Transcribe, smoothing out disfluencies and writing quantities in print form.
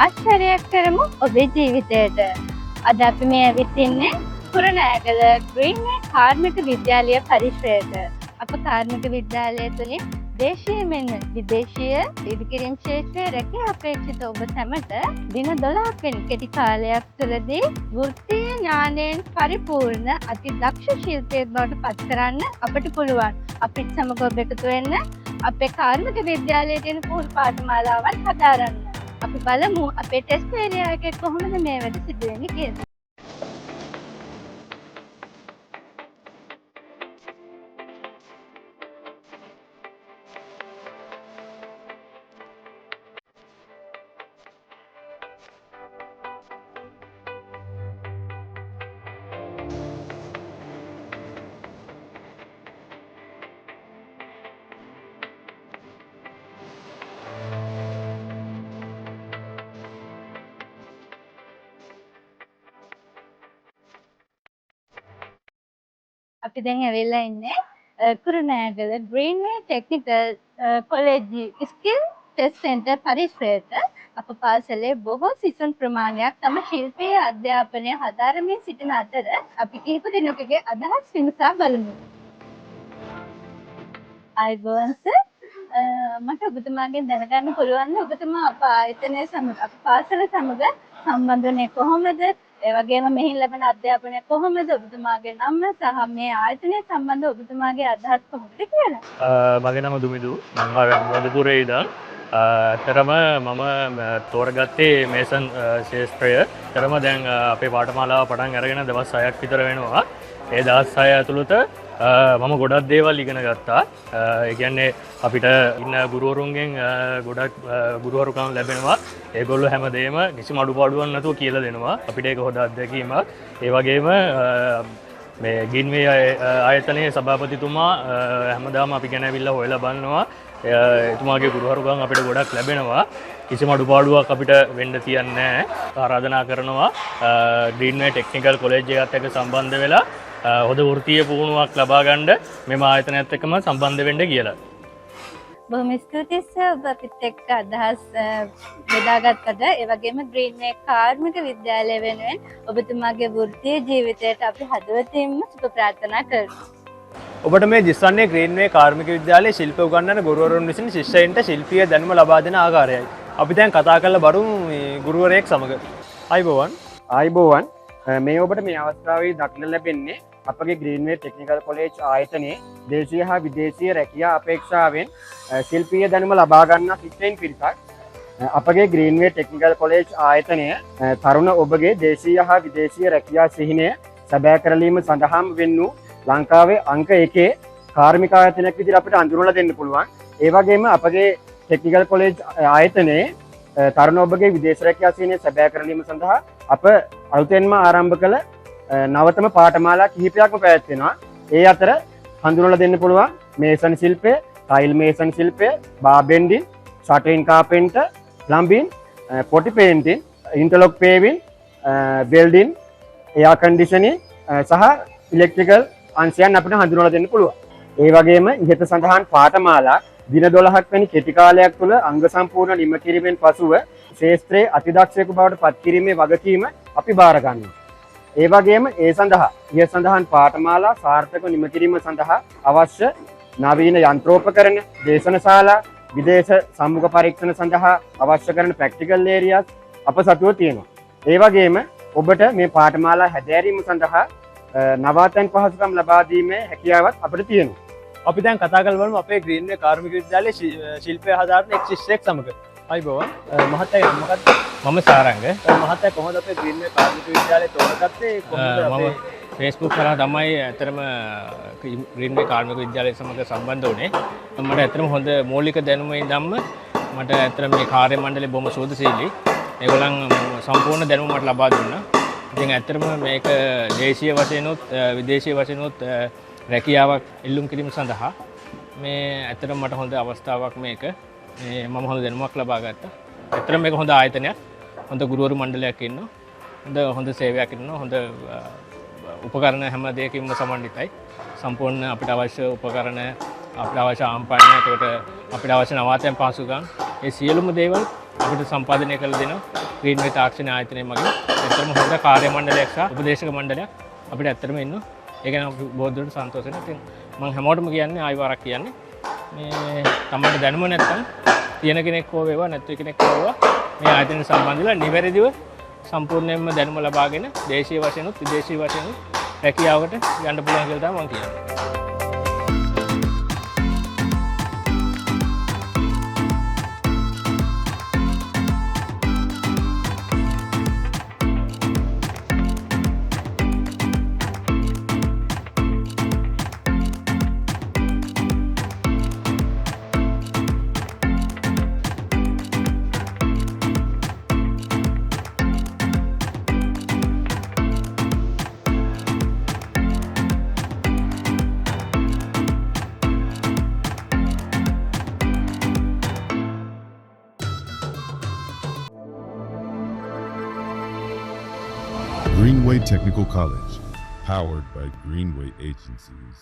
ආශ්චර්යයක් කරමු ඔබේ ජීවිතයට. අද අපි මේ ඇවිත් ඉන්නේ කුරුණෑගල ග්‍රීන්වේ කාර්මික විද්‍යාලය පරිසරයට. අප කාර්මික විද්‍යාලය තුළින් දේශීය මෙන්ම විදේශීය ඉදිකිරීම් ක්ෂේත්‍රයේ රැකිය අපේක්ෂිත ඔබ සැමට දින 12ක් වෙන කෙටි කාලයක් තුළදී වෘත්තීය ඥානයෙන් පරිපූර්ණ අති දක්ෂ ශිල්පියෙක් බවට පත් කරන්න අපට පුළුවන්. අපිත් සමග ඔබ එකතු වෙන්න අපේ කාර්මික විද්‍යාලයේ තියෙන පුහුණු පාඨමාලාවන් හදාරන්න. අපි බලමු අපේ ටෙස්ට් ඒරියා එකේ කොහොමද මේ වැඩ සිදු වෙන්නේ කියලා. අපි දැන් ඇවිල්ලා ඉන්නේ Kurunegala Greenway technical college skill test centre පරිසරයට. අප පාසලේ බොහෝ සිසුන් ප්‍රමාණයක් තම ශිල්පීය අධ්‍යාපනය හදාරමින් සිටින අතර අපි කිහිප දෙනෙකුගේ අදහස් විමසා බලමු. අයිබෝන් සර්, මට ඔබතුමාගෙන් දැනගන්න පුළුවන් ද ඔබතුමා අප ආයතනය සමග අප පාසල සමග සම්බන්ධ වුණේ කොහොමද? ඒ වගේම මෙහි ලැබෙන අධ්‍යාපනය කොහොමද? ඔබතුමාගේ නම සහ මේ ආයතනය සම්බන්ධව ඔබතුමාගේ අදහස් කොහොමද කියලා? මගේ නම දුමිදු. මම වදපුරේ ඉඳන්. ඇත්තටම මම තෝරගත්තේ මේසන් ශාස්ත්‍රය. ඇත්තටම දැන් අපේ පාඨමාලාව පටන් අරගෙන දවස් 6ක් විතර වෙනවා. ඒ දවස් 6 ඇතුළත මම ගොඩක් දේවල් ඉගෙන ගත්තා. ඒ කියන්නේ අපිට ඉන්න ගුරුවරුන්ගෙන් ගොඩක් ගුරුවරුකම් ලැබෙනවා. ඒගොල්ලෝ හැමදේම කිසිම අඩුපාඩුවක් නැතුව කියලා දෙනවා. අපිට ඒක හොඳ අත්දැකීමක්. ඒ වගේම මේ ගින්වේ ආයතනයේ සභාපතිතුමා හැමදාම අපි ගැන ඇවිල්ලා හොයලා බලනවා. එතුමාගේ ගුරුවරුකම් අපිට ගොඩක් ලැබෙනවා. කිසිම අඩුපාඩුවක් අපිට වෙන්න තියන්නේ නැහැ. ආරාධනා කරනවා ග්‍රීන්වේ ටෙක්නිකල් කොලෙජ් එකත් එක්ක සම්බන්ධ වෙලා හොඳ වෘත්තීය පුහුණුවක් ලබා ගන්න මෙම ආයතනයත් එක්කම සම්බන්ධ වෙන්න කියලා. බොහොම ස්තුතියි සර්, ඔබ අපිත් එක්ක අදහස් බෙදාගත්තට. ඒ වගේම ග්‍රීන්වේ කාර්මික විද්‍යාලය වෙනුවෙන් ඔබතුමාගේ වෘත්තීය ජීවිතයට අපි හදවතින්ම සුබ ප්‍රාර්ථනා කරමු. ඔබට මේ දිස්වන්නේ ග්‍රීන්වේ කාර්මික විද්‍යාලයේ ශිල්ප උගන්වන ගුරුවරුන් විසින් ශිෂ්‍යයින්ට ශිල්පීය දැනුම ලබා දෙන ආකාරයයි. අපි දැන් කතා කරලා බලමු මේ ගුරුවරයෙක් සමග. ආයිබෝවන් මේ ඔබට මේ අවස්ථාවේ දක්න ලැබෙන්නේ අපගේ ග්‍රීන්වේ ටෙක්නිකල් කොලෙජ් ආයතනයේ දේශීය හා විදේශීය රැකියා අපේක්ෂාවෙන් ශිල්පීය දැනුම ලබා ගන්නා ශිෂ්‍යයින් පිරිසක්. අපගේ ග්‍රීන්වේ ටෙක්නිකල් කොලෙජ් ආයතනය තරුණ ඔබගේ දේශීය හා විදේශීය රැකියා සිහිනය සැබෑ කරලීම සඳහාම වෙන් වූ ලංකාවේ අංක 1 කාර්මික ආයතනයක් විදිහට අපිට අඳුරලා දෙන්න පුළුවන්. ඒ වගේම අපගේ ටෙක්නිකල් කොලෙජ් ආයතනයේ තරුණ ඔබගේ විදේශ රැකියා සිහිනය සැබෑ කරලීම සඳහා අප අලුතෙන්ම ආරම්භ කළ නවතම පාඨමාලා කිහිපයක්ම පැවැත්වෙනවා. ඒ අතර හඳුන්වලා දෙන්න පුළුවන් මේසන් ශිල්පය, ටයිල් මේසන් ශිල්පය, bar bending, shuttering carpenter, plumbing, putty painting, interlock paving, welding, air conditioning සහ ඉලෙක්ට්‍රිකල් අංශයන් අපිට හඳුන්වලා දෙන්න පුළුවන්. ඒ වගේම ඉහත සඳහන් පාඨමාලා දින 12ක් වැනි කෙටි කාලයක් තුළ අංග සම්පූර්ණ නිම කිරීමෙන් පසුව ශාස්ත්‍රයේ අතිදක්ෂයෙකු බවට පත් කිරීමේ වගකීම අපි බාර ගන්නවා. ඒ වගේම ඒ සඳහා ඉහ සඳහන් පාඨමාලා සාර්ථකව නිම කිරීම සඳහා අවශ්‍ය නවීන යන්ත්‍රෝපකරණ, දේශනශාලා, විදේශ සම්මුඛ පරීක්ෂණ සඳහා අවශ්‍ය කරන ප්‍රැක්ටිකල් ඒරියාස් අප සතුව තියෙනවා. ඒ වගේම ඔබට මේ පාඨමාලා හැදෑරීම සඳහා නවාතැන් පහසුකම් ලබා දීමේ හැකියාවක් අපිට තියෙනවා. අපි දැන් කතා කරලා බලමු අපේ ග්‍රීන්වේ කාර්මික විද්‍යාලයේ ශිල්පය හදාරන එක් ශිෂ්‍යයෙක් සමග. අයිබෝවන්. මහත්තයා මොකක්ද? මම සාරංග. මහත්තයා කොහොමද අපේ ග්‍රීන්වේ කාර්මික විද්‍යාලය තෝරගත්තේ? කොහොමද අපේ Facebook කරා තමයි ඇත්තටම ග්‍රීන්වේ කාර්මික විද්‍යාලය සමග සම්බන්ධ වුණේ. මට ඇත්තටම හොඳ මූලික දැනුම ඉඳන්ම මට ඇත්තටම මේ කාර්ය මණ්ඩලය බොහොම සෝදශීලී. ඒගොල්ලන් සම්පූර්ණ දැනුම මට ලබා දුන්නා. ඉතින් ඇත්තටම මේක දේශීය වශයෙන්ුත් විදේශීය වශයෙන්ුත් රැකියාවක් ඉල්ලුම් කිරීම සඳහා මේ ඇත්තටම මට හොඳ අවස්ථාවක් මේක. මම හොඳ දැනුමක් ලබා ගත්තා. ඇත්තටම මේක හොඳ ආයතනයක්. හොඳ ගුරුවරු මණ්ඩලයක් ඉන්නවා. හොඳ සේවයක් ඉන්නවා. හොඳ උපකරණ හැම දෙයකින්ම සමන්විතයි. සම්පූර්ණ අපිට අවශ්‍ය උපකරණ, අපිට අවශ්‍ය ආම්පාන, එතකොට අපිට අවශ්‍ය නවාතැන් පහසුකම්, ඒ සියලුම දේවල් අපිට සම්පාදනය කළ දෙනවා ග්‍රීන්වේ තාක්ෂණ ආයතනය මගින්. ඇත්තටම හොඳ කාර්ය මණ්ඩලයක් සහ උපදේශක මණ්ඩලයක් අපිට ඇත්තටම ඉන්නවා. ඒ ගැන අපි බොහෝදුරට සන්තෝෂ වෙනවා. ඉතින් මම හැමෝටම කියන්නේ ආයි වරක් කියන්නේ මේ තමයි දැනුම නැත්තම් තියෙන කෙනෙක් හෝ වේවා නැත්නම් කෙනෙක් හෝ වේවා මේ ආයතන සම්බන්ධව නිවැරදිව සම්පූර්ණයෙන්ම දැනුම ලබාගෙන දේශීය වශයෙන් උත් විදේශීය වශයෙන් රැකියාවකට යන්න පුළුවන් කියලා තමයි මම කියන්නේ. Greenway Technical College, powered by Greenway Agencies.